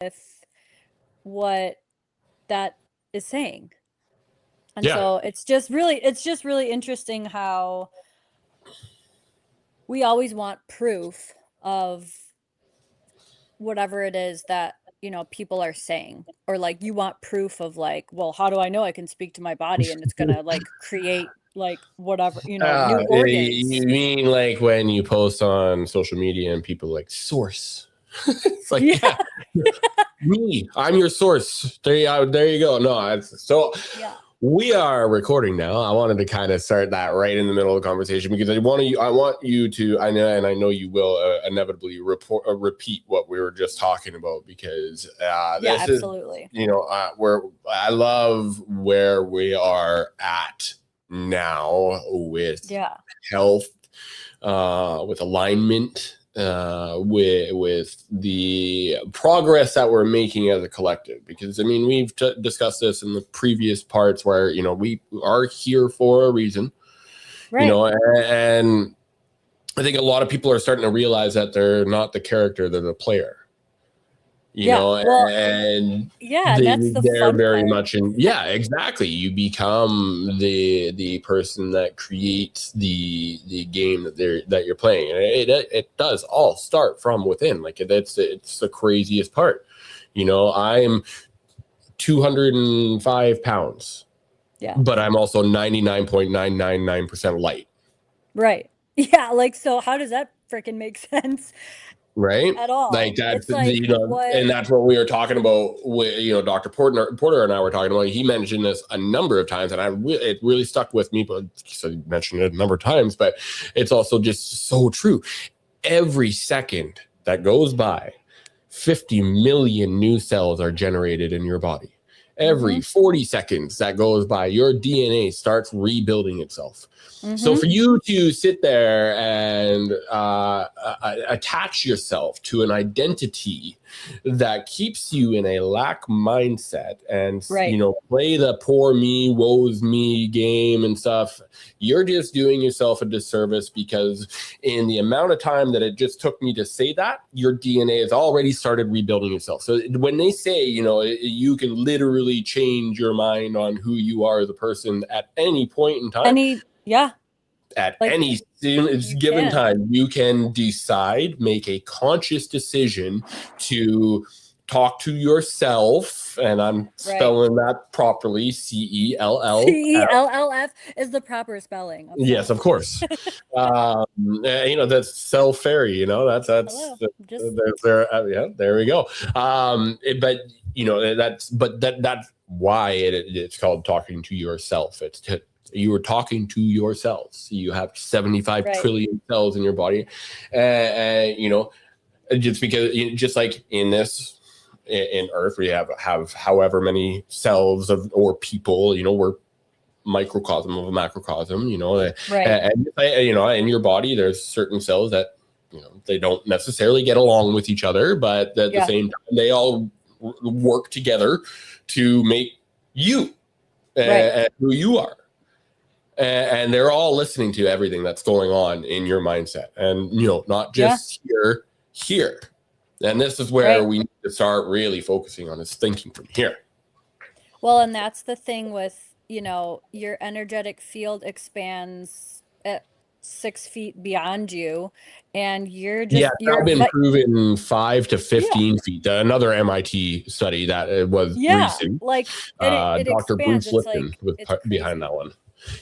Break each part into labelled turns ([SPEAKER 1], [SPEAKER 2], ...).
[SPEAKER 1] with what that is saying. And
[SPEAKER 2] Yeah.
[SPEAKER 1] so it's just really interesting how we always want proof of whatever it is that, people are saying, or like you want proof of like, well, how do I know I can speak to my body and it's gonna like create like whatever, new
[SPEAKER 2] You
[SPEAKER 1] organs.
[SPEAKER 2] mean like when you post on social media and people like source? It's like, yeah, me, I'm your source. There you go. No, so
[SPEAKER 1] Yeah.
[SPEAKER 2] we are recording now. I wanted to kind of start that right in the middle of the conversation because I want you to, I know you will inevitably repeat what we were just talking about because this
[SPEAKER 1] absolutely.
[SPEAKER 2] is, I love where we are at now with health, with alignment, with the progress that we're making as a collective. Because I mean, we've discussed this in the previous parts where we are here for a reason,
[SPEAKER 1] right?
[SPEAKER 2] And I think a lot of people are starting to realize that they're not the character, they're the player. And
[SPEAKER 1] that's the
[SPEAKER 2] they're
[SPEAKER 1] fun
[SPEAKER 2] very
[SPEAKER 1] part.
[SPEAKER 2] much in. Yeah, exactly. You become the person that creates the game that you're playing, and it does all start from within. Like it's the craziest part. I'm 205 pounds.
[SPEAKER 1] Yeah.
[SPEAKER 2] But I'm also 99.999% light.
[SPEAKER 1] Right. Yeah. Like, so how does that freaking make sense?
[SPEAKER 2] Right.
[SPEAKER 1] At all.
[SPEAKER 2] Like that's,
[SPEAKER 1] it's like,
[SPEAKER 2] and that's what we were talking about with, Dr. Porter and I were talking about. He mentioned this a number of times and it really stuck with me, but so he mentioned it a number of times, but it's also just so true. Every second that goes by, 50 million new cells are generated in your body. Every 40 seconds that goes by, your DNA starts rebuilding itself. So for you to sit there and attach yourself to an identity that keeps you in a lack mindset and, play the poor me, woe's me game and stuff, you're just doing yourself a disservice because in the amount of time that it just took me to say that, your DNA has already started rebuilding itself. So when they say, you can literally change your mind on who you are as a person at any point in time. At any given time, you can decide, make a conscious decision to talk to yourself, and I'm spelling that properly, CELL.
[SPEAKER 1] CELLF is the proper spelling.
[SPEAKER 2] Yes, of course. That's Cell Fairy. That's there we go. That's why it's called talking to yourself. You are talking to yourselves. You have 75 trillion cells in your body. Just because, just like in Earth, we have however many cells or people, we're microcosm of a macrocosm, and in your body, there's certain cells that, they don't necessarily get along with each other, but at the same time, they all work together to make you who you are. And they're all listening to everything that's going on in your mindset, and not just here. And this is where we need to start really focusing on is thinking from here.
[SPEAKER 1] Well, and that's the thing with your energetic field expands at 6 feet beyond you, and you're just
[SPEAKER 2] now been proven 5 to 15 feet. Another MIT study that was recent.
[SPEAKER 1] Like it
[SPEAKER 2] Dr.
[SPEAKER 1] expands.
[SPEAKER 2] Bruce Lipton was behind that one.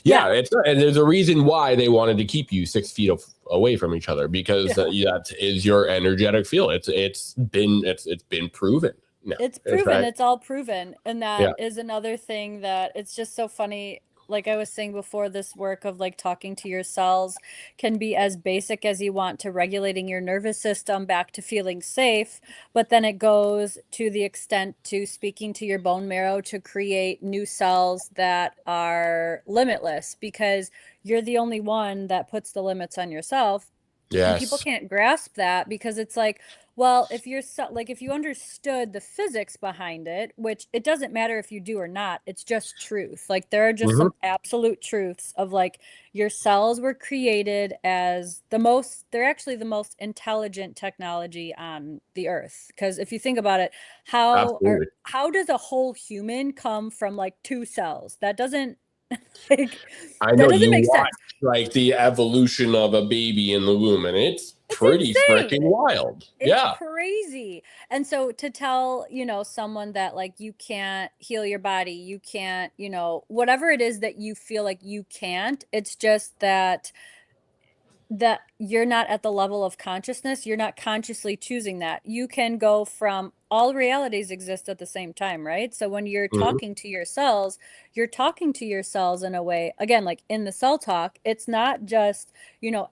[SPEAKER 2] And there's a reason why they wanted to keep you 6 feet away from each other, because that is your energetic field. It's been proven. No,
[SPEAKER 1] it's proven. It's all proven. And that is another thing that it's just so funny. Like I was saying before, this work of like talking to your cells can be as basic as you want to regulating your nervous system back to feeling safe. But then it goes to the extent to speaking to your bone marrow to create new cells that are limitless, because you're the only one that puts the limits on yourself.
[SPEAKER 2] Yes.
[SPEAKER 1] And people can't grasp that because it's like, Well, if you're so, like if you understood the physics behind it, which it doesn't matter if you do or not, it's just truth. Like there are just
[SPEAKER 2] Hmm.
[SPEAKER 1] some absolute truths of like your cells were created as they're actually the most intelligent technology on the earth. Because if you think about it,
[SPEAKER 2] Absolutely.
[SPEAKER 1] how does a whole human come from like two cells? That doesn't like
[SPEAKER 2] I
[SPEAKER 1] that
[SPEAKER 2] know
[SPEAKER 1] doesn't
[SPEAKER 2] you
[SPEAKER 1] make
[SPEAKER 2] watch
[SPEAKER 1] sense.
[SPEAKER 2] like the evolution of a baby in the womb, and it's
[SPEAKER 1] It's
[SPEAKER 2] pretty freaking
[SPEAKER 1] insane.
[SPEAKER 2] wild.
[SPEAKER 1] It's
[SPEAKER 2] Yeah.
[SPEAKER 1] crazy. And so to tell, someone that like you can't heal your body, you can't, whatever it is that you feel like you can't, it's just that you're not at the level of consciousness, you're not consciously choosing that. You can go from all realities exist at the same time, right? So when you're
[SPEAKER 2] Hmm.
[SPEAKER 1] talking to your cells, you're talking to your cells in a way, again, like in the cell talk, it's not just,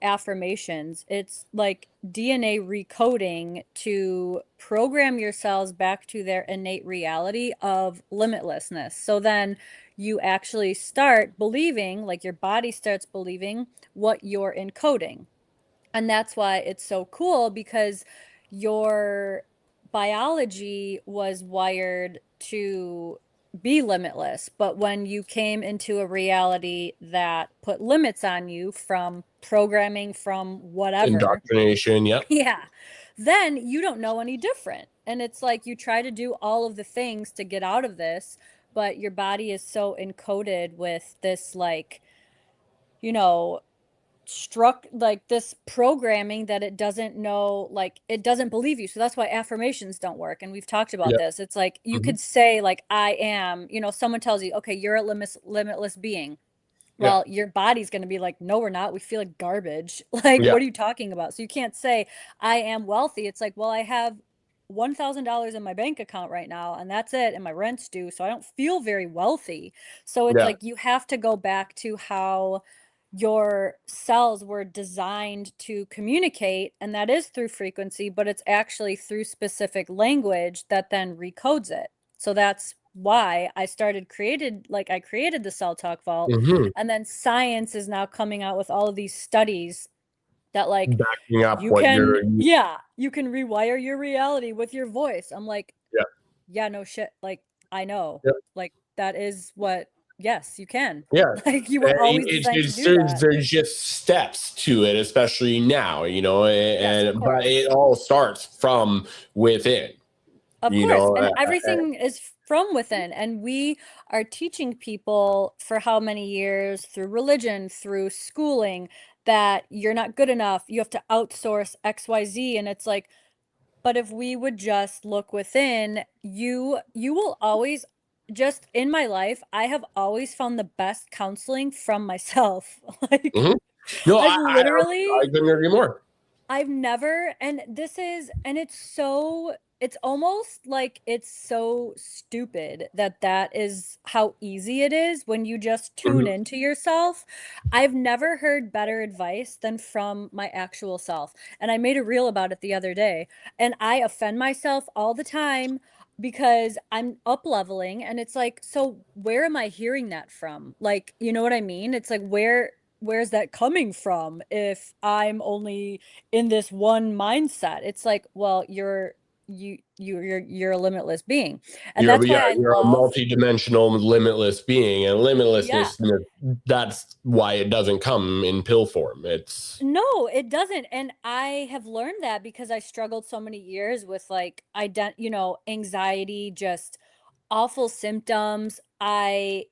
[SPEAKER 1] affirmations. It's like DNA recoding to program your cells back to their innate reality of limitlessness. So then you actually start believing, like your body starts believing what you're encoding. And that's why it's so cool because your biology was wired to be limitless. But when you came into a reality that put limits on you from programming, from whatever,
[SPEAKER 2] Indoctrination. Yep.
[SPEAKER 1] yeah, then you don't know any different. And it's like you try to do all of the things to get out of this, but your body is so encoded with this, like, you know, struck like this programming that it doesn't know, like it doesn't believe you. So that's why affirmations don't work. And we've talked about
[SPEAKER 2] Yep.
[SPEAKER 1] this. It's like you
[SPEAKER 2] Hmm.
[SPEAKER 1] could say like I am, someone tells you, okay, you're a limitless being.
[SPEAKER 2] Yeah.
[SPEAKER 1] Well, your body's going to be like, no, we're not. We feel like garbage. Like,
[SPEAKER 2] Yeah.
[SPEAKER 1] what are you talking about? So you can't say I am wealthy. It's like, well, I have $1,000 in my bank account right now, and that's it, and my rent's due. So I don't feel very wealthy. So it's
[SPEAKER 2] Yeah.
[SPEAKER 1] like you have to go back to how your cells were designed to communicate, and that is through frequency, but it's actually through specific language that then recodes it. So that's why I created the cell talk vault,
[SPEAKER 2] Hmm.
[SPEAKER 1] and then science is now coming out with all of these studies that like
[SPEAKER 2] Backing up what you're.
[SPEAKER 1] you can rewire your reality with your voice. I'm like,
[SPEAKER 2] Yeah.
[SPEAKER 1] yeah, no shit. Like, I know.
[SPEAKER 2] Yeah.
[SPEAKER 1] Like, that is what, yes, you can.
[SPEAKER 2] Yeah.
[SPEAKER 1] Like, you were always designed to do
[SPEAKER 2] There's
[SPEAKER 1] that.
[SPEAKER 2] just steps to it, especially now,
[SPEAKER 1] Yes, of
[SPEAKER 2] but it
[SPEAKER 1] course.
[SPEAKER 2] all starts from within,
[SPEAKER 1] Of
[SPEAKER 2] you
[SPEAKER 1] course.
[SPEAKER 2] know.
[SPEAKER 1] And everything is from within. And we are teaching people for how many years through religion, through schooling, that you're not good enough. You have to outsource XYZ. And it's like, but if we would just look within, you will always, just in my life, I have always found the best counseling from myself. Like
[SPEAKER 2] Hmm. No,
[SPEAKER 1] I've
[SPEAKER 2] I
[SPEAKER 1] literally
[SPEAKER 2] couldn't agree more.
[SPEAKER 1] I've never, and it's almost like it's so stupid that that is how easy it is when you just tune
[SPEAKER 2] Hmm.
[SPEAKER 1] into yourself. I've never heard better advice than from my actual self. And I made a reel about it the other day, and I offend myself all the time because I'm up leveling, and it's like, so where am I hearing that from? Like, you know what I mean? It's like, where's that coming from if I'm only in this one mindset? It's like, well, you're a limitless being. And that's why
[SPEAKER 2] Yeah,
[SPEAKER 1] I
[SPEAKER 2] you're a
[SPEAKER 1] love,
[SPEAKER 2] multi-dimensional, limitless being, and
[SPEAKER 1] yeah.
[SPEAKER 2] limitlessness. That's why it doesn't come in pill form. It's
[SPEAKER 1] No, it doesn't. And I have learned that because I struggled so many years with like anxiety, just awful symptoms. I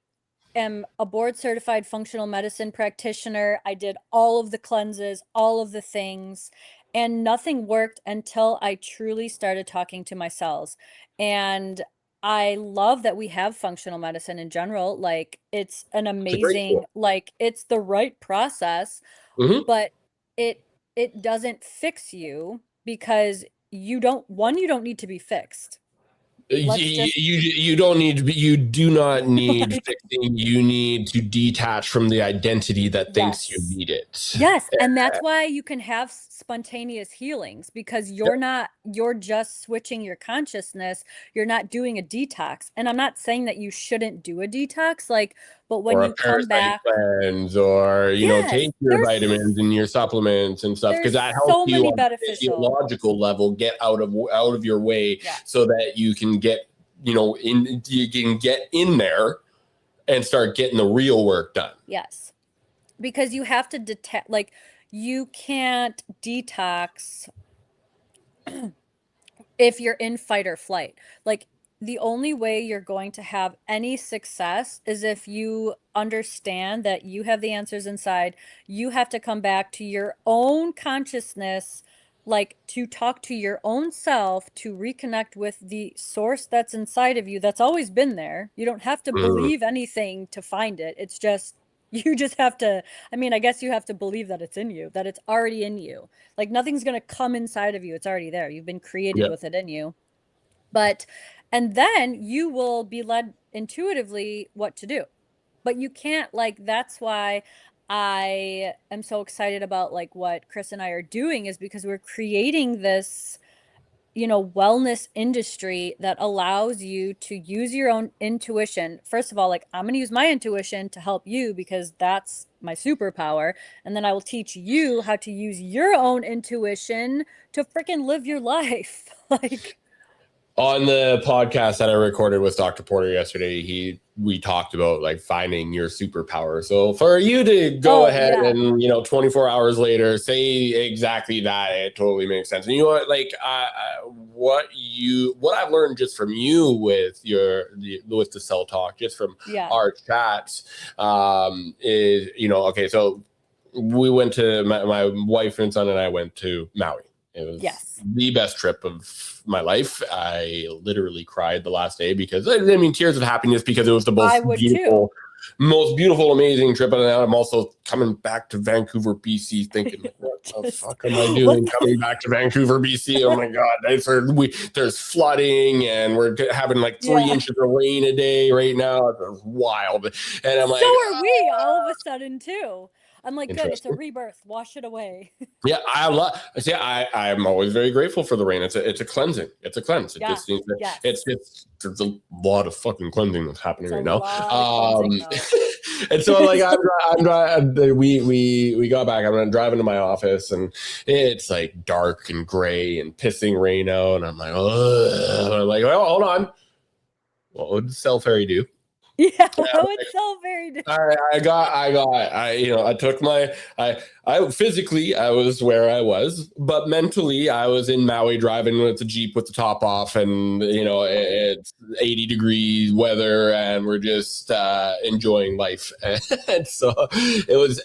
[SPEAKER 1] am a board certified functional medicine practitioner. I did all of the cleanses, all of the things, and nothing worked until I truly started talking to my cells. And I love that we have functional medicine in general. Like it's an
[SPEAKER 2] a great
[SPEAKER 1] amazing,
[SPEAKER 2] tool.
[SPEAKER 1] like it's the right process,
[SPEAKER 2] Hmm.
[SPEAKER 1] but it it doesn't fix you because you don't need to be fixed. Let's just
[SPEAKER 2] You don't need to be, you do not need
[SPEAKER 1] like,
[SPEAKER 2] fixing. You need to detach from the identity that thinks you
[SPEAKER 1] yes.
[SPEAKER 2] need it.
[SPEAKER 1] Yes, and that's why you can have spontaneous healings because you're just switching your consciousness. You're not doing a detox. And I'm not saying that you shouldn't do a detox, like, But when
[SPEAKER 2] or a
[SPEAKER 1] you come
[SPEAKER 2] parasite
[SPEAKER 1] back,
[SPEAKER 2] cleanse, or
[SPEAKER 1] yes,
[SPEAKER 2] take your vitamins and your supplements and stuff, because
[SPEAKER 1] there's
[SPEAKER 2] that helps
[SPEAKER 1] so
[SPEAKER 2] you
[SPEAKER 1] many
[SPEAKER 2] on a
[SPEAKER 1] beneficial.
[SPEAKER 2] physiological level get out of your way,
[SPEAKER 1] Yes.
[SPEAKER 2] so that you can get you can get in there and start getting the real work done.
[SPEAKER 1] Yes. Because you have to detect, like, you can't detox if you're in fight or flight. Like, the only way you're going to have any success is if you understand that you have the answers inside. You have to come back to your own consciousness, like to talk to your own self, to reconnect with the source that's inside of you that's always been there. You don't have to
[SPEAKER 2] Mm,
[SPEAKER 1] believe anything to find it. It's just, you just have to, I mean, I guess you have to believe that it's in you, that it's already in you. Like nothing's going to come inside of you. It's already there. You've been created
[SPEAKER 2] yeah.
[SPEAKER 1] with it in you. But, and then you will be led intuitively what to do. But you can't, like, that's why I am so excited about like what Chris and I are doing, is because we're creating this, wellness industry that allows you to use your own intuition. First of all, like, I'm going to use my intuition to help you because that's my superpower. And then I will teach you how to use your own intuition to freaking live your life. Like,
[SPEAKER 2] On the podcast that I recorded with Dr. Porter yesterday, we talked about like finding your superpower. So for you to go
[SPEAKER 1] oh,
[SPEAKER 2] ahead
[SPEAKER 1] yeah.
[SPEAKER 2] and 24 hours later say exactly that, it totally makes sense. And you know what, like what I've learned just from you with with the cell talk, just from
[SPEAKER 1] Yeah.
[SPEAKER 2] our chats, is okay. So we went to my wife and son and I went to Maui. It was
[SPEAKER 1] Yes.
[SPEAKER 2] the best trip of my life. I literally cried the last day because I mean tears of happiness, because it was the
[SPEAKER 1] I would too.
[SPEAKER 2] most beautiful, amazing trip. And now I'm also coming back to Vancouver, BC, thinking, what the
[SPEAKER 1] Just
[SPEAKER 2] fuck am I
[SPEAKER 1] what
[SPEAKER 2] doing coming back to Vancouver, BC? Oh my God. There's flooding and we're having like 3 inches of rain a day right now. It's wild. And I'm
[SPEAKER 1] So
[SPEAKER 2] like,
[SPEAKER 1] are we all of a sudden too. I'm like, good, it's a
[SPEAKER 2] interesting.
[SPEAKER 1] rebirth. Wash it away.
[SPEAKER 2] Yeah, I'm always very grateful for the rain. It's a cleansing. It's a cleanse. It
[SPEAKER 1] Yeah.
[SPEAKER 2] just needs to,
[SPEAKER 1] Yes.
[SPEAKER 2] it's there's a lot of fucking cleansing that's happening
[SPEAKER 1] It's a
[SPEAKER 2] right now.
[SPEAKER 1] lot of cleansing though.
[SPEAKER 2] And so like we got back. I'm driving to my office and it's like dark and gray and pissing rain out. And I'm like, oh, I'm like, well, hold on. What would Cell Fairy do?
[SPEAKER 1] Yeah, it's so very different.
[SPEAKER 2] I took I physically I was where I was, but mentally I was in Maui driving with the Jeep with the top off, and it's 80 degrees weather and we're just enjoying life. And so it was,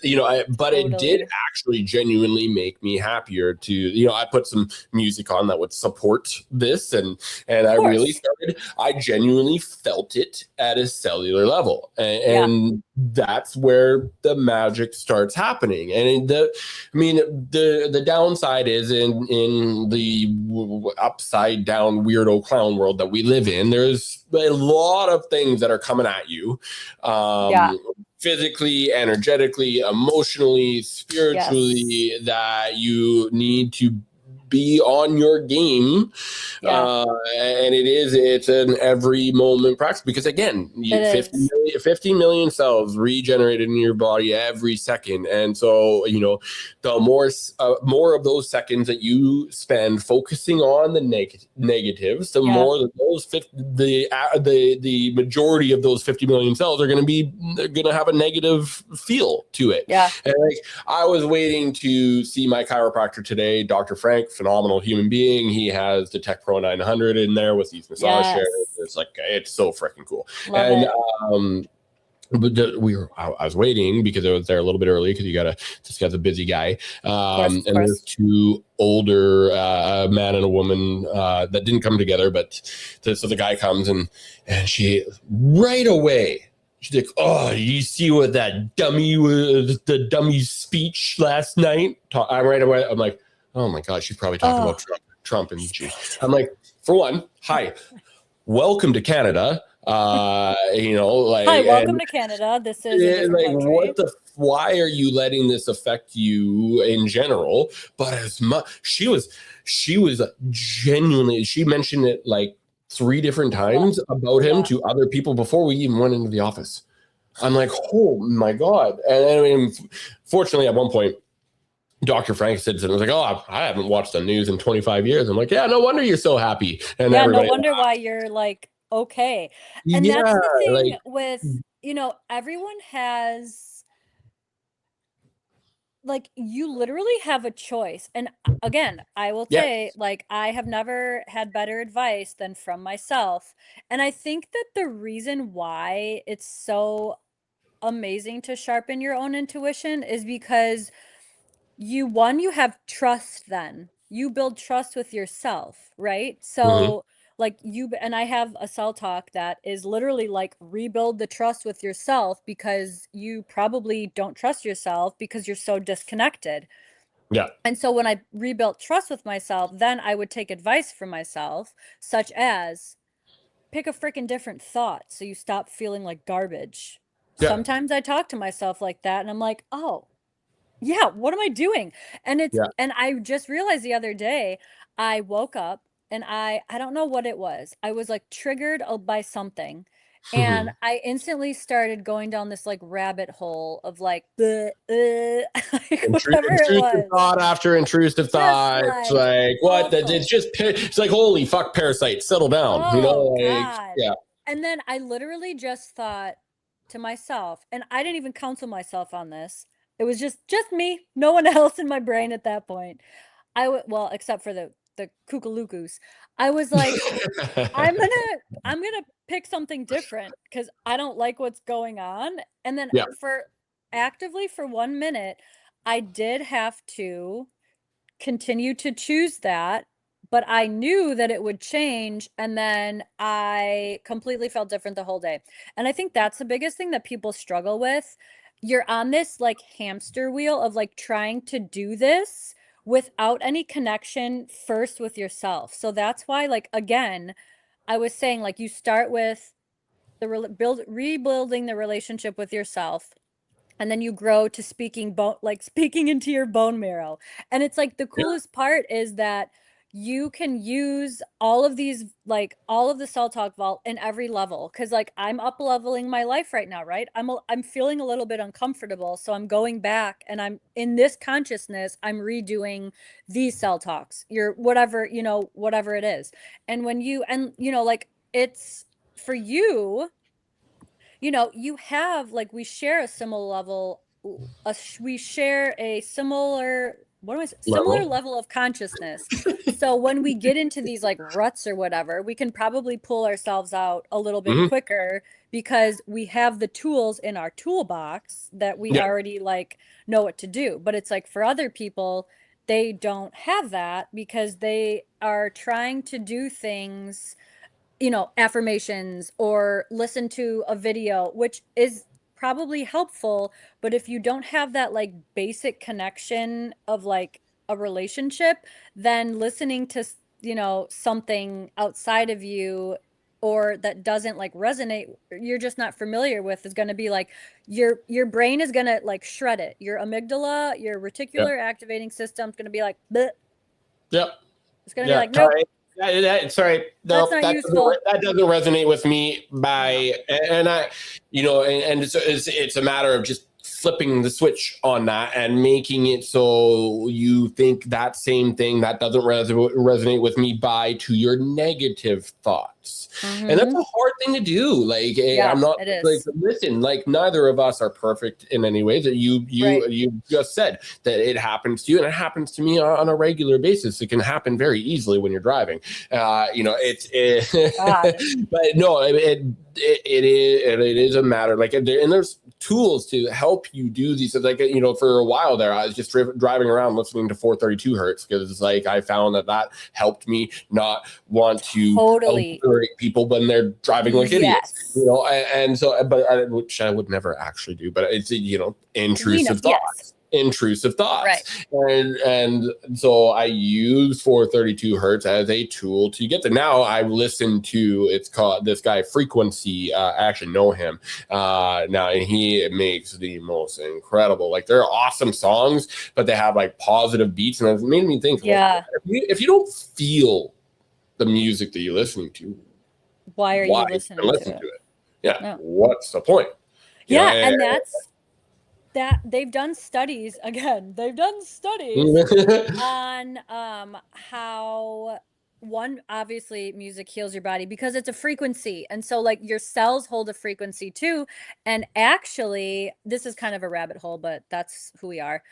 [SPEAKER 2] but it did
[SPEAKER 1] Totally.
[SPEAKER 2] actually genuinely make me happier to, I put some music on that would support this, and
[SPEAKER 1] Of
[SPEAKER 2] I really
[SPEAKER 1] course.
[SPEAKER 2] started, I genuinely felt it at a cellular level.
[SPEAKER 1] Yeah.
[SPEAKER 2] And that's where the magic starts happening. And the downside is in the upside down weirdo clown world that we live in, there's a lot of things that are coming at you.
[SPEAKER 1] Yeah.
[SPEAKER 2] Physically, energetically, emotionally, spiritually,
[SPEAKER 1] Yes.
[SPEAKER 2] that you need to be on your game.
[SPEAKER 1] Yeah.
[SPEAKER 2] And it's an every moment practice, because again,
[SPEAKER 1] It is.
[SPEAKER 2] 50 million cells regenerated in your body every second. And so, the more of those seconds that you spend focusing on the negatives, the
[SPEAKER 1] Yeah.
[SPEAKER 2] more that the majority of those 50 million cells are going to have a negative feel to it.
[SPEAKER 1] Yeah.
[SPEAKER 2] And like, I was waiting to see my chiropractor today, Dr. Frank, phenomenal human being. He has the Tech Pro 900 in there with these massage chairs.
[SPEAKER 1] Yes.
[SPEAKER 2] It's so freaking cool.
[SPEAKER 1] Love
[SPEAKER 2] And
[SPEAKER 1] it.
[SPEAKER 2] but I was waiting because I was there a little bit early, because this guy's a busy guy.
[SPEAKER 1] Of course. Of
[SPEAKER 2] And there's
[SPEAKER 1] course.
[SPEAKER 2] two older, a man and a woman, that didn't come together, but so the guy comes and she right away, she's like, oh, you see what that dummy was, the dummy's speech last night? I'm right away. I'm like, oh my God, she's probably talking about Trump and G. I'm like, for one, hi, welcome to Canada.
[SPEAKER 1] Hi, welcome to Canada. This is a different country.
[SPEAKER 2] Why are you letting this affect you in general? But as much, she was genuinely, she mentioned it like 3 different times about him to other people before we even went into the office. I'm like, oh my God. And I mean, fortunately, at one point, Dr. Frank said something, was like, oh, I haven't watched the news in 25 years. I'm like, yeah, no wonder you're so happy. And
[SPEAKER 1] Yeah, no
[SPEAKER 2] everybody
[SPEAKER 1] wonder why
[SPEAKER 2] laughed.
[SPEAKER 1] you're like, okay. And that's
[SPEAKER 2] Yeah,
[SPEAKER 1] the thing
[SPEAKER 2] like,
[SPEAKER 1] with, everyone has, like, you literally have a choice. And again, I will
[SPEAKER 2] yeah.
[SPEAKER 1] say, like, I have never had better advice than from myself. And I think that the reason why it's so amazing to sharpen your own intuition is because you have trust then. You build trust with yourself, right?
[SPEAKER 2] Hmm.
[SPEAKER 1] So like and I have a cell talk that is literally like rebuild the trust with yourself because you probably don't trust yourself because you're so disconnected.
[SPEAKER 2] Yeah.
[SPEAKER 1] And so when I rebuilt trust with myself, then I would take advice from myself, such as pick a freaking different thought so you stop feeling like garbage.
[SPEAKER 2] Yeah.
[SPEAKER 1] Sometimes I talk to myself like that and I'm like, oh, yeah, what am I doing?
[SPEAKER 2] Yeah.
[SPEAKER 1] And I just realized the other day, I woke up and I don't know what it was. I was like triggered by something. And I instantly started going down this like rabbit hole of like the like whatever it
[SPEAKER 2] Intrusive
[SPEAKER 1] was.
[SPEAKER 2] thought after intrusive
[SPEAKER 1] Just
[SPEAKER 2] thought. It's
[SPEAKER 1] like
[SPEAKER 2] like, what? It's
[SPEAKER 1] awful.
[SPEAKER 2] just, it's like, holy fuck, parasites, settle down.
[SPEAKER 1] Oh
[SPEAKER 2] Like,
[SPEAKER 1] God.
[SPEAKER 2] yeah.
[SPEAKER 1] And then I literally just thought to myself, and I didn't even counsel myself on this. It was just me, no one else in my brain at that point. Well, except for the kookalukus. I was like, I'm gonna I'm gonna pick something different because I don't like what's going on. And then
[SPEAKER 2] Yeah.
[SPEAKER 1] for 1 minute, I did have to continue to choose that, but I knew that it would change and then I completely felt different the whole day. And I think that's the biggest thing that people struggle with. You're on this like hamster wheel of like trying to do this without any connection first with yourself. So that's why like again, I was saying like you start with rebuilding the relationship with yourself, and then you grow to speaking into your bone marrow. And it's like the
[SPEAKER 2] Yeah.
[SPEAKER 1] coolest part is that you can use all of these, like all of the cell talk vault in every level, because like I'm up leveling my life right now, right? I'm feeling a little bit uncomfortable, so I'm going back and I'm in this consciousness, I'm redoing these cell talks, your whatever, whatever it is. And when you and like it's for you, you have like we share a similar level, we share a similar, what am I saying? Similar
[SPEAKER 2] Level.
[SPEAKER 1] level of consciousness. So when we get into these like ruts or whatever, we can probably pull ourselves out a little bit
[SPEAKER 2] Hmm.
[SPEAKER 1] quicker because we have the tools in our toolbox that we
[SPEAKER 2] Yeah.
[SPEAKER 1] already like know what to do. But it's like for other people, they don't have that because they are trying to do things, affirmations or listen to a video, which is probably helpful. But if you don't have that like basic connection of like a relationship, then listening to, something outside of you or that doesn't like resonate, you're just not familiar with, is going to be like your brain is going to like shred it. Your amygdala, your
[SPEAKER 2] Yeah.
[SPEAKER 1] reticular activating system is going to be like bleh.
[SPEAKER 2] Yeah.
[SPEAKER 1] It's going to be
[SPEAKER 2] Yeah.
[SPEAKER 1] like nope,
[SPEAKER 2] Sorry.
[SPEAKER 1] that's
[SPEAKER 2] No,
[SPEAKER 1] not useful.
[SPEAKER 2] that doesn't resonate with me
[SPEAKER 1] No.
[SPEAKER 2] and I, and it's a matter of just flipping the switch on that and making it so you think that same thing that doesn't resonate with me by to your negative thoughts. And that's
[SPEAKER 1] Mm-hmm.
[SPEAKER 2] a hard thing to do. Like,
[SPEAKER 1] Yeah,
[SPEAKER 2] I'm not
[SPEAKER 1] it
[SPEAKER 2] like,
[SPEAKER 1] is.
[SPEAKER 2] listen, like neither of us are perfect in any way. That
[SPEAKER 1] Right.
[SPEAKER 2] you just said that it happens to you and it happens to me on a regular basis. It can happen very easily when you're driving.
[SPEAKER 1] God.
[SPEAKER 2] But no, it is a matter like, and there's tools to help you do these. Like, for a while there, I was just driving around listening to 432 hertz because it's like I found that helped me not want to
[SPEAKER 1] Totally.
[SPEAKER 2] alliterate people when they're driving like idiots.
[SPEAKER 1] Yes.
[SPEAKER 2] And so, which I would never actually do. But it's
[SPEAKER 1] We know.
[SPEAKER 2] intrusive
[SPEAKER 1] Yes.
[SPEAKER 2] thoughts. Intrusive
[SPEAKER 1] Right.
[SPEAKER 2] thoughts, and so I use 432 hertz as a tool to get there. Now I listen to, it's called, this guy Frequency. I actually know him now, and he makes the most incredible, like they're awesome songs, but they have like positive beats, and it made me think, like,
[SPEAKER 1] Yeah.
[SPEAKER 2] if you don't feel the music that you're listening to,
[SPEAKER 1] Why are
[SPEAKER 2] why
[SPEAKER 1] you
[SPEAKER 2] even
[SPEAKER 1] listening to
[SPEAKER 2] listen
[SPEAKER 1] it?
[SPEAKER 2] to it? Yeah,
[SPEAKER 1] No.
[SPEAKER 2] what's the point?
[SPEAKER 1] Yeah, and that they've done studies again. They've done studies on how one, obviously music heals your body because it's a frequency, and so like your cells hold a frequency too. And actually, this is kind of a rabbit hole, but that's who we are.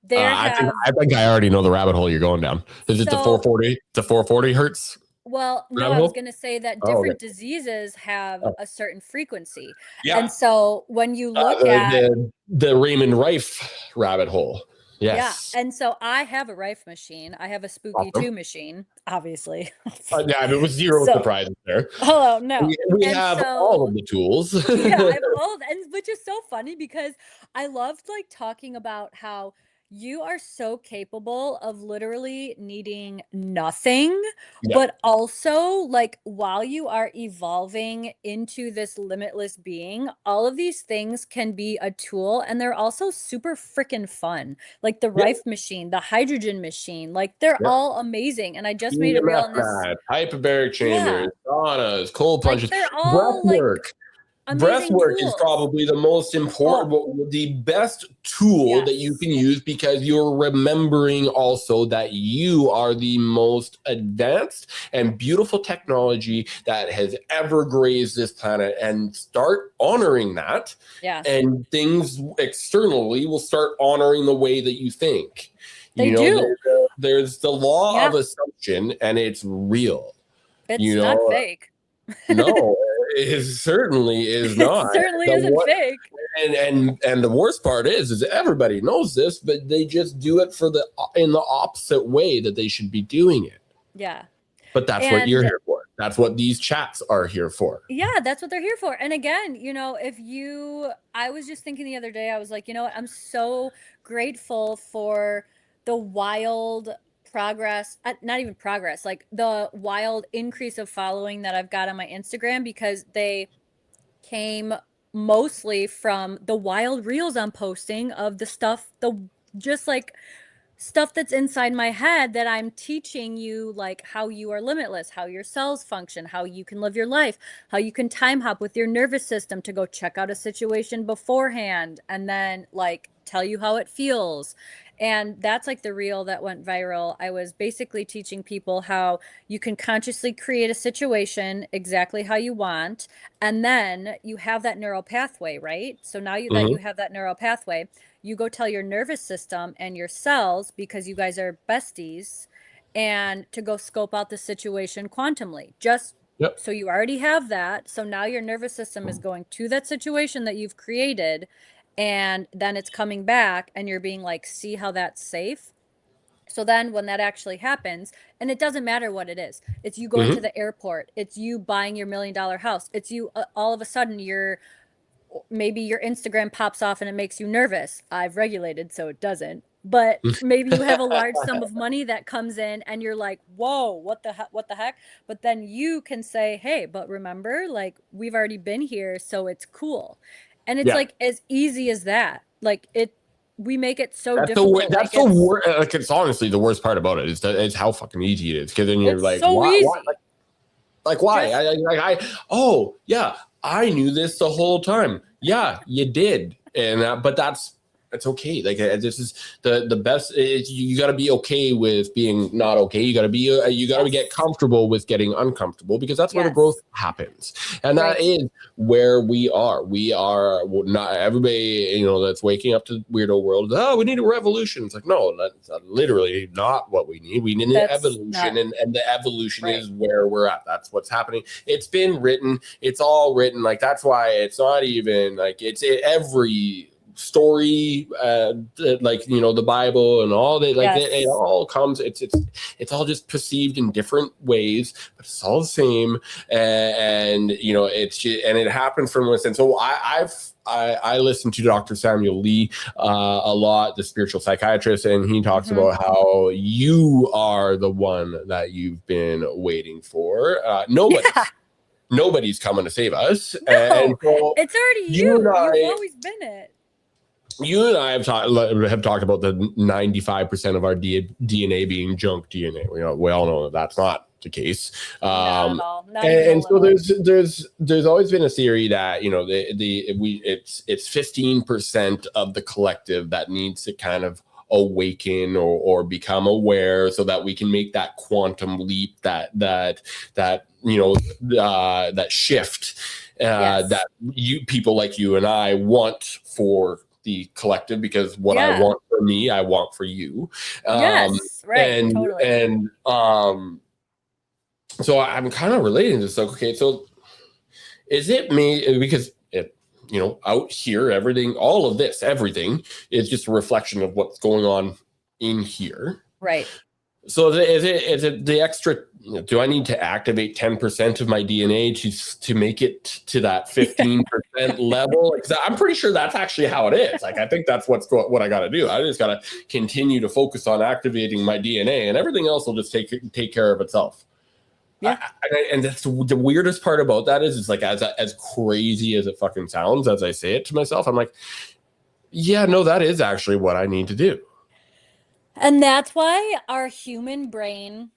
[SPEAKER 1] There
[SPEAKER 2] I think
[SPEAKER 1] have
[SPEAKER 2] I think I already know the rabbit hole you're going down. Is it the
[SPEAKER 1] so
[SPEAKER 2] 440? The 440 hertz
[SPEAKER 1] well, no,
[SPEAKER 2] rabbit
[SPEAKER 1] I was
[SPEAKER 2] hole?
[SPEAKER 1] going to say that
[SPEAKER 2] Oh, okay.
[SPEAKER 1] different diseases have
[SPEAKER 2] Oh,
[SPEAKER 1] a certain frequency.
[SPEAKER 2] yeah.
[SPEAKER 1] And so when you look at
[SPEAKER 2] The Raymond Rife rabbit hole.
[SPEAKER 1] yeah,
[SPEAKER 2] Yes.
[SPEAKER 1] and so I have a Rife machine. I have a Spooky
[SPEAKER 2] Awesome.
[SPEAKER 1] 2 machine, obviously.
[SPEAKER 2] Yeah, there was zero
[SPEAKER 1] So,
[SPEAKER 2] surprises there.
[SPEAKER 1] hello, no.
[SPEAKER 2] We
[SPEAKER 1] And
[SPEAKER 2] have all
[SPEAKER 1] so
[SPEAKER 2] of the tools.
[SPEAKER 1] yeah, I have all of and which is so funny because I loved like talking about how you are so capable of literally needing nothing,
[SPEAKER 2] Yeah.
[SPEAKER 1] but also like while you are evolving into this limitless being, all of these things can be a tool and they're also super freaking fun. Like the
[SPEAKER 2] Yeah.
[SPEAKER 1] Rife machine, the hydrogen machine, like they're
[SPEAKER 2] Yeah.
[SPEAKER 1] all amazing. And I just made a reel
[SPEAKER 2] EMF
[SPEAKER 1] on this.
[SPEAKER 2] mad, hyperbaric chambers,
[SPEAKER 1] Yeah,
[SPEAKER 2] saunas, cold
[SPEAKER 1] like
[SPEAKER 2] plunges,
[SPEAKER 1] they're
[SPEAKER 2] breath
[SPEAKER 1] all like
[SPEAKER 2] work. Breath
[SPEAKER 1] amazing
[SPEAKER 2] work is
[SPEAKER 1] tools.
[SPEAKER 2] probably the most
[SPEAKER 1] Oh,
[SPEAKER 2] important, the best tool that you
[SPEAKER 1] yes.
[SPEAKER 2] can use because you're remembering also that you are the most advanced and beautiful technology that has ever grazed this planet, and start honoring that.
[SPEAKER 1] Yes.
[SPEAKER 2] And things externally will start honoring the way that you think.
[SPEAKER 1] They
[SPEAKER 2] You know,
[SPEAKER 1] do.
[SPEAKER 2] there's the law of
[SPEAKER 1] Yeah.
[SPEAKER 2] assumption, and it's real.
[SPEAKER 1] It's
[SPEAKER 2] You
[SPEAKER 1] not
[SPEAKER 2] know,
[SPEAKER 1] fake.
[SPEAKER 2] no, it certainly is
[SPEAKER 1] It
[SPEAKER 2] not.
[SPEAKER 1] certainly
[SPEAKER 2] The
[SPEAKER 1] isn't
[SPEAKER 2] what
[SPEAKER 1] fake.
[SPEAKER 2] and the worst part is everybody knows this, but they just do it for the in the opposite way that they should be doing it.
[SPEAKER 1] Yeah.
[SPEAKER 2] But that's what you're
[SPEAKER 1] And
[SPEAKER 2] here for. That's what these chats are here for.
[SPEAKER 1] yeah, that's what they're here for. And again, I was just thinking the other day, I was like, you know what? I'm so grateful for the wild progress, not even progress, like the wild increase of following that I've got on my Instagram because they came mostly from the wild reels I'm posting of the stuff, just like stuff that's inside my head that I'm teaching you, like how you are limitless, how your cells function, how you can live your life, how you can time hop with your nervous system to go check out a situation beforehand and then like tell you how it feels. And that's like the reel that went viral. I was basically teaching people how you can consciously create a situation exactly how you want. And then you have that neural pathway, right? So now that you
[SPEAKER 2] Mm-hmm.
[SPEAKER 1] have that neural pathway, you go tell your nervous system and your cells, because you guys are besties, and to go scope out the situation quantumly. Just
[SPEAKER 2] Yep.
[SPEAKER 1] so you already have that. So now your nervous system is going to that situation that you've created, and then it's coming back, and you're being like, see how that's safe. So then when that actually happens, and it doesn't matter what it is, it's you going to
[SPEAKER 2] Mm-hmm.
[SPEAKER 1] the airport, it's you buying your $1 million house, it's you all of a sudden maybe your Instagram pops off and it makes you nervous. I've regulated so it doesn't. But maybe you have a large sum of money that comes in and you're like, "Whoa, what the heck? What the heck?" But then you can say, "Hey, but remember, like we've already been here, so it's cool." And it's
[SPEAKER 2] Yeah.
[SPEAKER 1] like as easy as that. Like we make it so
[SPEAKER 2] That's
[SPEAKER 1] difficult.
[SPEAKER 2] that's
[SPEAKER 1] Like
[SPEAKER 2] the worst. Like, it's honestly the worst part about it is that it's how fucking easy it is. Because then you're
[SPEAKER 1] it's
[SPEAKER 2] like,
[SPEAKER 1] so
[SPEAKER 2] why?
[SPEAKER 1] easy.
[SPEAKER 2] Like why?
[SPEAKER 1] Just
[SPEAKER 2] Oh yeah, I knew this the whole time. Yeah, you did, and but that's okay. Like this is the best. You got to be okay with being not okay. You got to be you got to get
[SPEAKER 1] yes.
[SPEAKER 2] comfortable with getting uncomfortable, because that's where the growth
[SPEAKER 1] Yes.
[SPEAKER 2] happens, and that
[SPEAKER 1] Right.
[SPEAKER 2] is where we are. We are not everybody, that's waking up to the weirdo world. Oh, we need a revolution. It's like, no, that's literally not what we need. We need an
[SPEAKER 1] That's
[SPEAKER 2] evolution,
[SPEAKER 1] not
[SPEAKER 2] and the evolution
[SPEAKER 1] right.
[SPEAKER 2] is where we're at. That's what's happening. It's been written. It's all written. Like that's why it's not even like every story, like the Bible and all that, like it
[SPEAKER 1] Yes.
[SPEAKER 2] all comes. It's all just perceived in different ways, but it's all the same. And it's just, and it happens from within. So I listen to Dr. Samuel Lee a lot, the spiritual psychiatrist, and he talks
[SPEAKER 1] Mhm.
[SPEAKER 2] about how you are the one that you've been waiting for. Nobody's
[SPEAKER 1] Yeah.
[SPEAKER 2] nobody's coming to save us, and
[SPEAKER 1] No,
[SPEAKER 2] so
[SPEAKER 1] it's already
[SPEAKER 2] you and
[SPEAKER 1] you. You've
[SPEAKER 2] I
[SPEAKER 1] always been it.
[SPEAKER 2] you and I have talked about the 95% of our DNA being junk DNA. We all know that that's not the case.
[SPEAKER 1] Not at all. Not even a
[SPEAKER 2] And so
[SPEAKER 1] little.
[SPEAKER 2] there's always been a theory that, you know, it's 15% of the collective that needs to kind of awaken or become aware so that we can make that quantum leap, that you know, that shift,
[SPEAKER 1] Yes.
[SPEAKER 2] that you people like you and I want for the collective, because what I
[SPEAKER 1] Yeah.
[SPEAKER 2] want for me, I want for you. um
[SPEAKER 1] Yes. Right.
[SPEAKER 2] and
[SPEAKER 1] Totally.
[SPEAKER 2] and so I'm kind of relating to this. Like, okay, so is it me? Because it, you know, out here, everything, all of this, everything is just a reflection of what's going on in here.
[SPEAKER 1] Right.
[SPEAKER 2] So is it the extra? Do I need to activate 10% of my DNA to make it to that 15% level? Because I'm pretty sure that's actually how it is. Like, I think that's what I got to do. I just got to continue to focus on activating my DNA, and everything else will just take care of itself.
[SPEAKER 1] Yeah.
[SPEAKER 2] And that's the weirdest part about that is, it's like, as crazy as it fucking sounds, as I say it to myself, I'm like, yeah, no, that is actually what I need to do.
[SPEAKER 1] And that's why our human brain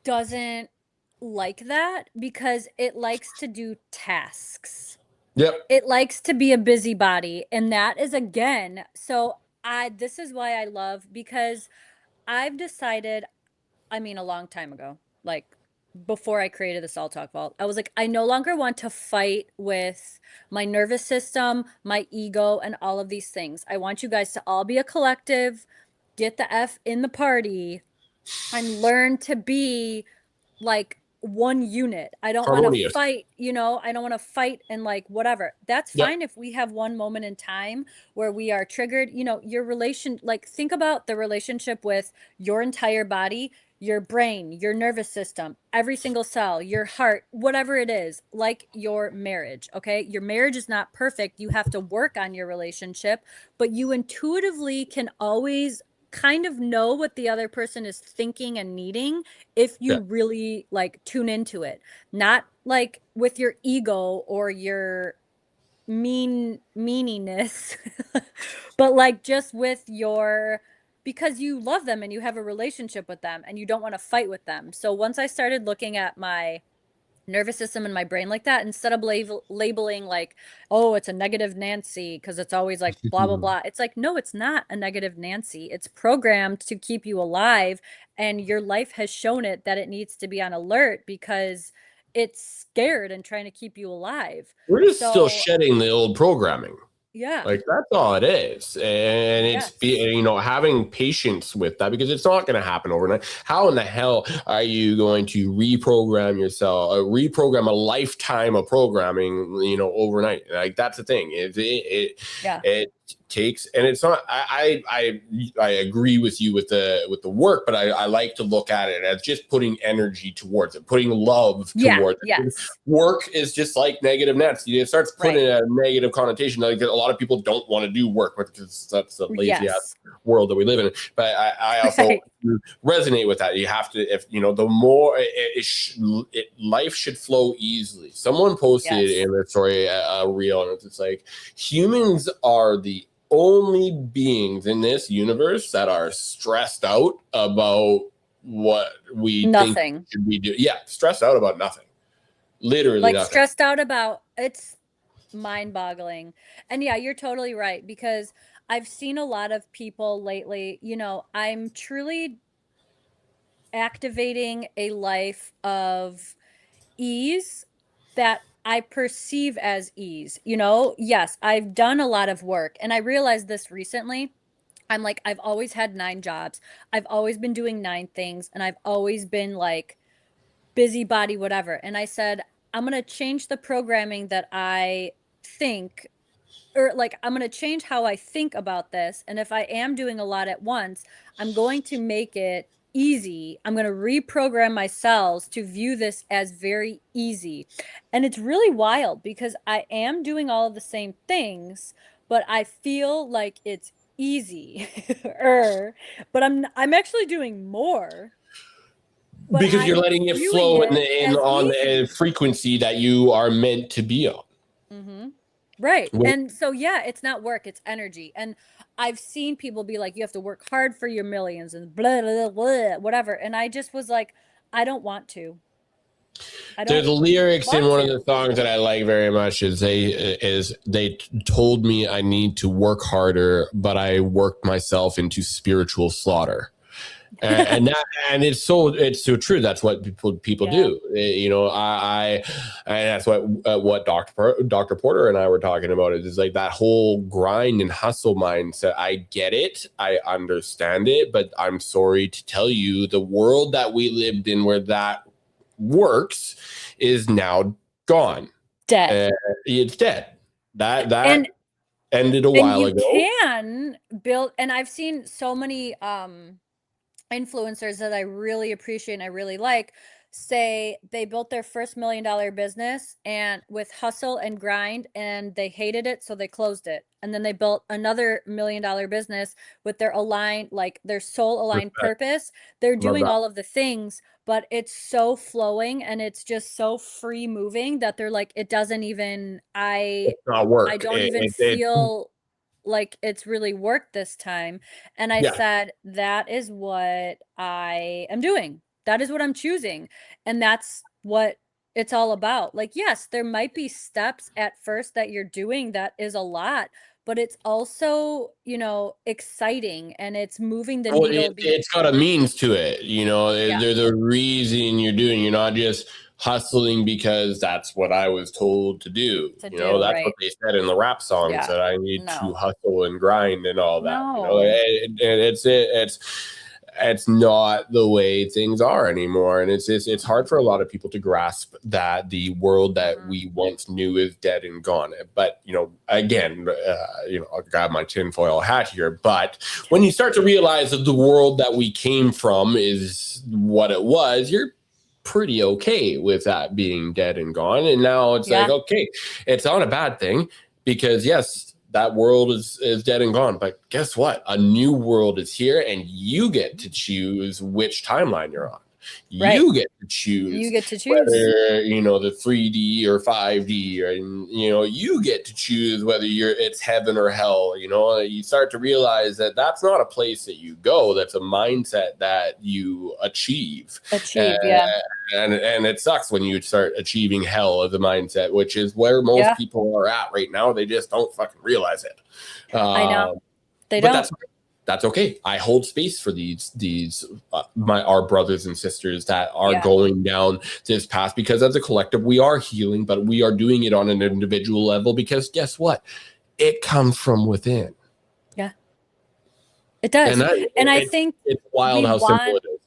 [SPEAKER 1] doesn't like that, because it likes to do tasks.
[SPEAKER 2] Yep.
[SPEAKER 1] It likes to be a busybody. And that is, again, so this is why I love, because I've decided, I mean, a long time ago, like before I created the Salt Talk Vault, I was like, I no longer want to fight with my nervous system, my ego, and all of these things. I want you guys to all be a collective, get the F in the party, and learn to be like one unit. I don't want to
[SPEAKER 2] Harmonious.
[SPEAKER 1] fight, I don't want to fight and like whatever. That's
[SPEAKER 2] Yep.
[SPEAKER 1] fine if we have one moment in time where we are triggered, your relation, like think about the relationship with your entire body, your brain, your nervous system, every single cell, your heart, whatever it is, like your marriage, okay? Your marriage is not perfect. You have to work on your relationship, but you intuitively can always kind of know what the other person is thinking and needing if
[SPEAKER 2] Yeah.
[SPEAKER 1] you really like tune into it, not like with your ego or your meaniness, but like just with your, because you love them and you have a relationship with them and you don't want to fight with them. So once I started looking at my nervous system and my brain like that, instead of labeling like, oh, it's a negative Nancy because it's always like blah blah blah, it's like, no, it's not a negative Nancy. It's programmed to keep you alive, and your life has shown it that it needs to be on alert because it's scared and trying to keep you alive.
[SPEAKER 2] We're just still
[SPEAKER 1] So
[SPEAKER 2] shedding the old programming.
[SPEAKER 1] yeah.
[SPEAKER 2] Like, that's all it is. And it's
[SPEAKER 1] Yes.
[SPEAKER 2] having patience with that, because it's not going to happen overnight. How in the hell are you going to reprogram yourself, reprogram a lifetime of programming, overnight? Like, that's the thing.
[SPEAKER 1] Yeah.
[SPEAKER 2] It takes, and it's not, I agree with you with the work, but I like to look at it as just putting energy towards it, putting love
[SPEAKER 1] Yeah.
[SPEAKER 2] towards it.
[SPEAKER 1] Yes.
[SPEAKER 2] Work is just like negative Nancy. It starts putting
[SPEAKER 1] Right.
[SPEAKER 2] a negative connotation. Like, a lot of people don't want to do work because that's the lazy ass
[SPEAKER 1] Yes.
[SPEAKER 2] world that we live in. But I also
[SPEAKER 1] Right.
[SPEAKER 2] resonate with that. You have to, if the more life should flow easily. Someone posted
[SPEAKER 1] Yes.
[SPEAKER 2] in their story a reel, and it's like, humans are the only beings in this universe that are stressed out about what we think
[SPEAKER 1] Nothing.
[SPEAKER 2] should be doing. Yeah, stressed out about nothing. Literally
[SPEAKER 1] Like
[SPEAKER 2] nothing.
[SPEAKER 1] stressed out about, it's mind-boggling. And yeah, you're totally right, because I've seen a lot of people lately, I'm truly activating a life of ease that I perceive as ease. Yes, I've done a lot of work, and I realized this recently. I'm like, I've always had 9 jobs. I've always been doing 9 things, and I've always been like busybody, whatever. And I said, I'm going to change the programming that I think, or like, I'm going to change how I think about this. And if I am doing a lot at once, I'm going to make it easy. I'm going to reprogram my cells to view this as very easy. And it's really wild because I am doing all of the same things, but I feel like it's easy. But I'm actually doing more, but
[SPEAKER 2] Because you're
[SPEAKER 1] I'm
[SPEAKER 2] letting it
[SPEAKER 1] viewing
[SPEAKER 2] flow
[SPEAKER 1] it
[SPEAKER 2] in
[SPEAKER 1] as
[SPEAKER 2] on the
[SPEAKER 1] easy.
[SPEAKER 2] frequency that you are meant to be on.
[SPEAKER 1] Mm-hmm. Right.
[SPEAKER 2] When-
[SPEAKER 1] And so, yeah, it's not work, it's energy. And I've seen people be like, you have to work hard for your millions and blah, blah, blah, whatever. And I just was like, I don't want to. I
[SPEAKER 2] There's
[SPEAKER 1] don't
[SPEAKER 2] lyrics in
[SPEAKER 1] want
[SPEAKER 2] one of the
[SPEAKER 1] to.
[SPEAKER 2] songs that I like very much. They told me I need to work harder, but I worked myself into spiritual slaughter. And that, and it's so true. That's what people
[SPEAKER 1] Yeah.
[SPEAKER 2] do. I and that's what Dr. Porter and I were talking about. Is like that whole grind and hustle mindset. I get it, I understand it, but I'm sorry to tell you, the world that we lived in where that works is now gone.
[SPEAKER 1] Dead.
[SPEAKER 2] Uh, it's dead. That
[SPEAKER 1] And
[SPEAKER 2] ended a while
[SPEAKER 1] you
[SPEAKER 2] ago.
[SPEAKER 1] can build, and I've seen so many influencers that I really appreciate and I really like say they built their first $1 million business and with hustle and grind and they hated it so they closed it. And then they built another $1 million business with their aligned, like their soul aligned
[SPEAKER 2] Respect.
[SPEAKER 1] purpose. They're
[SPEAKER 2] Love
[SPEAKER 1] doing
[SPEAKER 2] that.
[SPEAKER 1] all of the things, but it's so flowing and it's just so free moving that they're like, it doesn't even,
[SPEAKER 2] It's not
[SPEAKER 1] I
[SPEAKER 2] work.
[SPEAKER 1] don't even feel like it's really worked this time. And I
[SPEAKER 2] Yeah.
[SPEAKER 1] said, that is what I am doing. That is what I'm choosing. And that's what it's all about. Like, yes, there might be steps at first that you're doing that is a lot, but it's also, exciting and it's moving the
[SPEAKER 2] Well,
[SPEAKER 1] needle.
[SPEAKER 2] it's got a means to it.
[SPEAKER 1] Yeah,
[SPEAKER 2] There's a reason you're doing. You're not just hustling because that's what I was told to do.
[SPEAKER 1] to do,
[SPEAKER 2] That's what
[SPEAKER 1] right?
[SPEAKER 2] they said in the rap songs,
[SPEAKER 1] Yeah.
[SPEAKER 2] that I need to
[SPEAKER 1] No,
[SPEAKER 2] hustle and grind and all that.
[SPEAKER 1] no.
[SPEAKER 2] It's not the way things are anymore, and it's hard for a lot of people to grasp that the world that
[SPEAKER 1] Mhm.
[SPEAKER 2] we once knew is dead and gone. But again, I'll grab my tinfoil hat here. But when you start to realize that the world that we came from is what it was, you're pretty okay with that being dead and gone. And now it's like,
[SPEAKER 1] Yeah,
[SPEAKER 2] okay, it's not a bad thing, because yes, that world is dead and gone. But guess what? A new world is here, and you get to choose which timeline you're on.
[SPEAKER 1] right.
[SPEAKER 2] You get to
[SPEAKER 1] You
[SPEAKER 2] choose
[SPEAKER 1] get to choose.
[SPEAKER 2] whether the 3D or 5D, and you get to choose whether it's heaven or hell. You start to realize that that's not a place that you go. That's a mindset that you achieve. Uh,
[SPEAKER 1] Achieve. Yeah.
[SPEAKER 2] and it sucks when you start achieving hell as a mindset, which is where most
[SPEAKER 1] Yeah.
[SPEAKER 2] people are at right now. They just don't fucking realize it.
[SPEAKER 1] I know. They
[SPEAKER 2] But
[SPEAKER 1] don't.
[SPEAKER 2] that's okay. I hold space for these our brothers and sisters that are
[SPEAKER 1] Yeah.
[SPEAKER 2] going down this path, because as a collective we are healing, but we are doing it on an individual level, because guess what? It comes from within.
[SPEAKER 1] Yeah. It
[SPEAKER 2] And
[SPEAKER 1] does.
[SPEAKER 2] that
[SPEAKER 1] And I
[SPEAKER 2] it's
[SPEAKER 1] think
[SPEAKER 2] it's
[SPEAKER 1] we
[SPEAKER 2] wild how simple
[SPEAKER 1] want,
[SPEAKER 2] it is.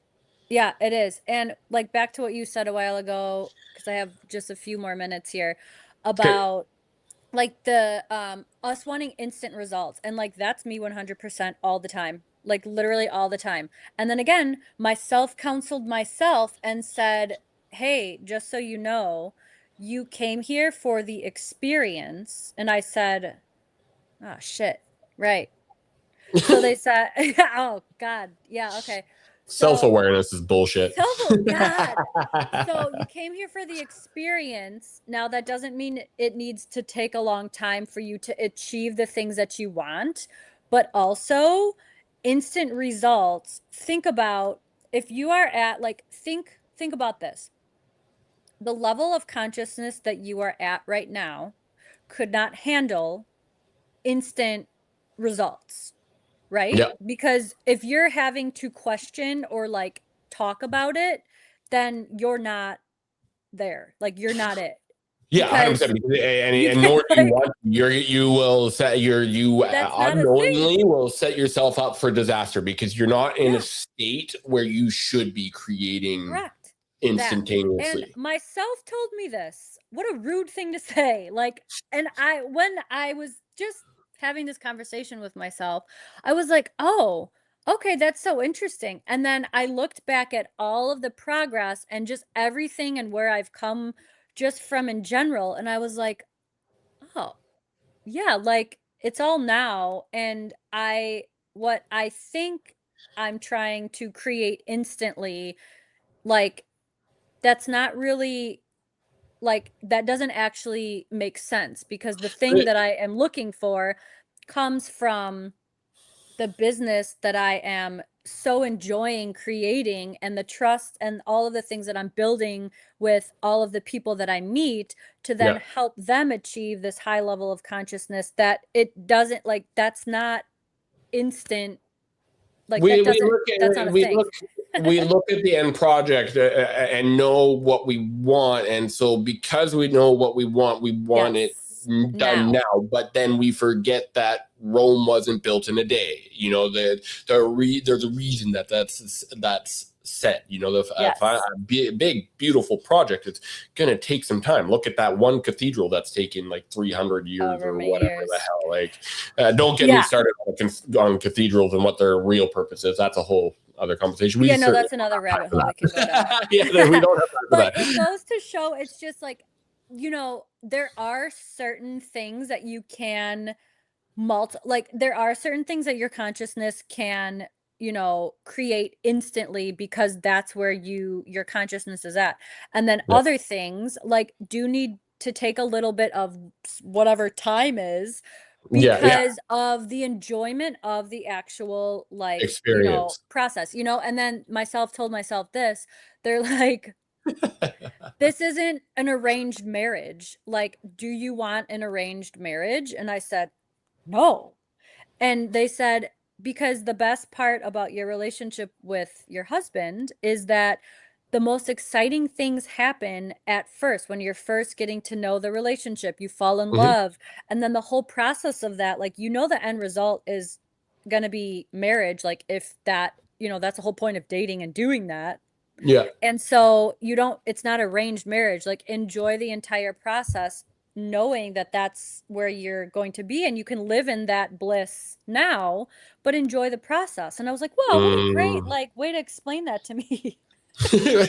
[SPEAKER 1] yeah, it is. And like back to what you said a while ago, because I have just a few more minutes here
[SPEAKER 2] Okay.
[SPEAKER 1] about like the us wanting instant results. And like that's me 100% all the time. Like literally all the time. And then again, myself counseled myself and said, "Hey, just so you know, you came here for the experience." And I said, "Oh shit." Right. So they said, oh God, yeah, okay. So
[SPEAKER 2] Self-awareness is bullshit.
[SPEAKER 1] God. So you came here for the experience. Now that doesn't mean it needs to take a long time for you to achieve the things that you want, but also instant results. Think about if you are at like think about this. The level of consciousness that you are at right now could not handle instant results, right?
[SPEAKER 2] Yeah.
[SPEAKER 1] Because if you're having to question or like talk about it, then you're not there. Like you're not it.
[SPEAKER 2] Yeah, 100%.
[SPEAKER 1] Because you
[SPEAKER 2] And
[SPEAKER 1] can
[SPEAKER 2] nor do you
[SPEAKER 1] like
[SPEAKER 2] want you will set you
[SPEAKER 1] that's not a thing.
[SPEAKER 2] unknowingly will set yourself up for disaster, because you're not in a
[SPEAKER 1] Yeah,
[SPEAKER 2] state where you should be creating
[SPEAKER 1] correct. That. And
[SPEAKER 2] instantaneously.
[SPEAKER 1] myself told me this. What a rude thing to say. Like, and when I was just having this conversation with myself, I was like, oh, okay, that's so interesting. And then I looked back at all of the progress and just everything and where I've come just from in general. And I was like, oh, yeah, like it's all now. And what I think I'm trying to create instantly, like, that's not really like that doesn't actually make sense because the thing
[SPEAKER 2] But
[SPEAKER 1] that I am looking for comes from the business that I am so enjoying creating, and the trust and all of the things that I'm building with all of the people that I meet to then
[SPEAKER 2] Yeah.
[SPEAKER 1] help them achieve this high level of consciousness, that it doesn't like that's not instant, like
[SPEAKER 2] we
[SPEAKER 1] that
[SPEAKER 2] we
[SPEAKER 1] doesn't
[SPEAKER 2] look
[SPEAKER 1] that's not
[SPEAKER 2] at
[SPEAKER 1] a thing.
[SPEAKER 2] we look at the end project and know what we want, and so because we know what we want it
[SPEAKER 1] Yes.
[SPEAKER 2] done
[SPEAKER 1] Now.
[SPEAKER 2] now. But then we forget that Rome wasn't built in a day. You know, there's a reason that's set. You know, if
[SPEAKER 1] Yes.
[SPEAKER 2] a big beautiful project, it's gonna take some time. Look at that one cathedral that's taken like 300 years
[SPEAKER 1] However
[SPEAKER 2] or
[SPEAKER 1] many
[SPEAKER 2] whatever the
[SPEAKER 1] years.
[SPEAKER 2] hell. Like, don't get me
[SPEAKER 1] Yeah.
[SPEAKER 2] started on cathedrals and what their real purpose is. That's a whole other conversation. We
[SPEAKER 1] Yeah, no,
[SPEAKER 2] certainly
[SPEAKER 1] that's
[SPEAKER 2] don't
[SPEAKER 1] another
[SPEAKER 2] have time
[SPEAKER 1] rabbit
[SPEAKER 2] for
[SPEAKER 1] hole we can go down.
[SPEAKER 2] that. Yeah, we don't have time for
[SPEAKER 1] But
[SPEAKER 2] that.
[SPEAKER 1] it goes to show, it's just like, there are certain things that you can like there are certain things that your consciousness can, create instantly, because that's where your consciousness is at. And then
[SPEAKER 2] Yeah,
[SPEAKER 1] other things like do need to take a little bit of whatever time is,
[SPEAKER 2] yeah, yeah.
[SPEAKER 1] because of the enjoyment of the actual, like,
[SPEAKER 2] Experience.
[SPEAKER 1] process, and then myself told myself this. They're like, this isn't an arranged marriage. Like, do you want an arranged marriage? And I said, no. And they said, because the best part about your relationship with your husband is that the most exciting things happen at first when you're first getting to know the relationship. You fall in
[SPEAKER 2] Mhm.
[SPEAKER 1] love. And then the whole process of that, like, the end result is going to be marriage. Like, if that, that's the whole point of dating and doing that.
[SPEAKER 2] Yeah.
[SPEAKER 1] And so it's not arranged marriage. Like, enjoy the entire process, knowing that that's where you're going to be, and you can live in that bliss now, but enjoy the process. And I was like, wow, what a great,
[SPEAKER 2] Mm.
[SPEAKER 1] like, way to explain that to me.
[SPEAKER 2] Way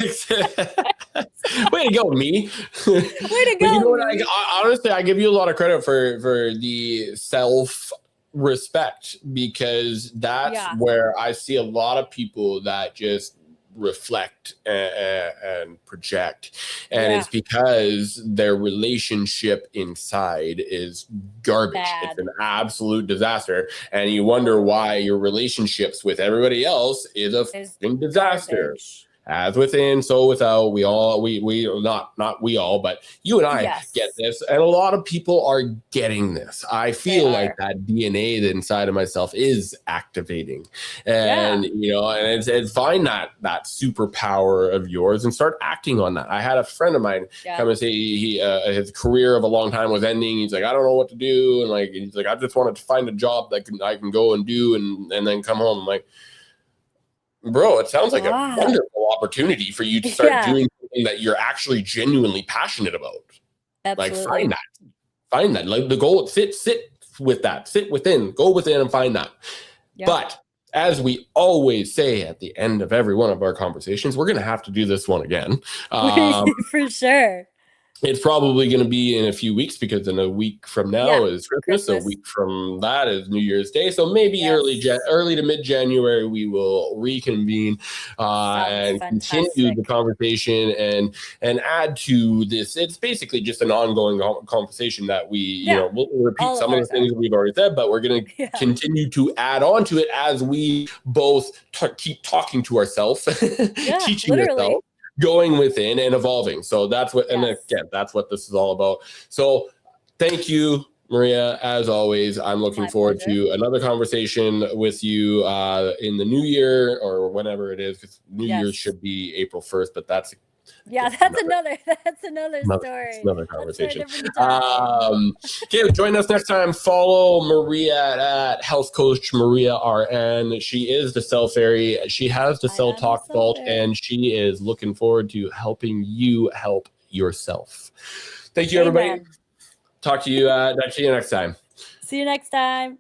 [SPEAKER 2] to go, me.
[SPEAKER 1] Way to
[SPEAKER 2] But you
[SPEAKER 1] go,
[SPEAKER 2] know what?
[SPEAKER 1] me.
[SPEAKER 2] Honestly, I give you a lot of credit for the self respect, because that's
[SPEAKER 1] Yeah.
[SPEAKER 2] where I see a lot of people that just reflect and project, and
[SPEAKER 1] Yeah.
[SPEAKER 2] it's because their relationship inside is garbage. It's
[SPEAKER 1] Bad.
[SPEAKER 2] an absolute disaster, and you wonder why
[SPEAKER 1] Totally.
[SPEAKER 2] your relationships with everybody else is a
[SPEAKER 1] Is
[SPEAKER 2] fucking disaster.
[SPEAKER 1] garbage.
[SPEAKER 2] As within, so without. We all we not we all, but you and I get
[SPEAKER 1] Yes,
[SPEAKER 2] this, and a lot of people are getting this. I
[SPEAKER 1] they
[SPEAKER 2] feel like
[SPEAKER 1] are.
[SPEAKER 2] that DNA that inside of myself is activating,
[SPEAKER 1] Yeah.
[SPEAKER 2] and and find that superpower of yours and start acting on that. I had a friend of mine
[SPEAKER 1] Yeah.
[SPEAKER 2] come and say his career of a long time was ending. He's like, I don't know what to do, and like he's like, I just wanted to find a job that I can go and do and then come home. I'm like, bro, it sounds like a
[SPEAKER 1] Ah.
[SPEAKER 2] wonderful opportunity for you to start
[SPEAKER 1] Yeah.
[SPEAKER 2] doing something that you're actually genuinely passionate about. Like, find
[SPEAKER 1] Absolutely.
[SPEAKER 2] that, find that. Like the goal, sit with that, sit within, go within and find that.
[SPEAKER 1] Yep.
[SPEAKER 2] But as we always say at the end of every one of our conversations, we're going to have to do this one again. Um,
[SPEAKER 1] For sure.
[SPEAKER 2] it's probably going to be in a few weeks, because in a week from now
[SPEAKER 1] Yeah.
[SPEAKER 2] is Christmas. A
[SPEAKER 1] Christmas.
[SPEAKER 2] week from that is New Year's Day. So maybe
[SPEAKER 1] Yes.
[SPEAKER 2] early to mid January we will reconvene
[SPEAKER 1] Sounds
[SPEAKER 2] and continue the
[SPEAKER 1] fantastic.
[SPEAKER 2] conversation and add to this. It's basically just an ongoing conversation that we
[SPEAKER 1] Yeah.
[SPEAKER 2] we'll repeat
[SPEAKER 1] All of
[SPEAKER 2] some of the
[SPEAKER 1] ours
[SPEAKER 2] things
[SPEAKER 1] are.
[SPEAKER 2] that we've already said, but we're going to
[SPEAKER 1] Yeah.
[SPEAKER 2] continue to add on to it as we both keep talking to ourselves,
[SPEAKER 1] Yeah,
[SPEAKER 2] teaching
[SPEAKER 1] literally.
[SPEAKER 2] ourselves, going within and evolving. So that's what, and
[SPEAKER 1] Yes.
[SPEAKER 2] again, that's what this is all about. So thank you, Maria. As always, I'm looking
[SPEAKER 1] My
[SPEAKER 2] forward
[SPEAKER 1] pleasure.
[SPEAKER 2] to another conversation with you in the new year or whenever it is, because New Year's
[SPEAKER 1] Yes.
[SPEAKER 2] should be April 1st, but that's
[SPEAKER 1] Yeah,
[SPEAKER 2] again,
[SPEAKER 1] that's another
[SPEAKER 2] it's
[SPEAKER 1] story.
[SPEAKER 2] another
[SPEAKER 1] That's for a
[SPEAKER 2] conversation.
[SPEAKER 1] different time.
[SPEAKER 2] Okay, join us next time. Follow Maria at Health Coach Maria RN. She is the Cell Fairy. She has the
[SPEAKER 1] I
[SPEAKER 2] Cell
[SPEAKER 1] am the
[SPEAKER 2] Talk Vault,
[SPEAKER 1] celebrity.
[SPEAKER 2] and she is looking forward to helping you help yourself. Thank you, everybody.
[SPEAKER 1] Amen.
[SPEAKER 2] Talk to you next time.
[SPEAKER 1] See you next time.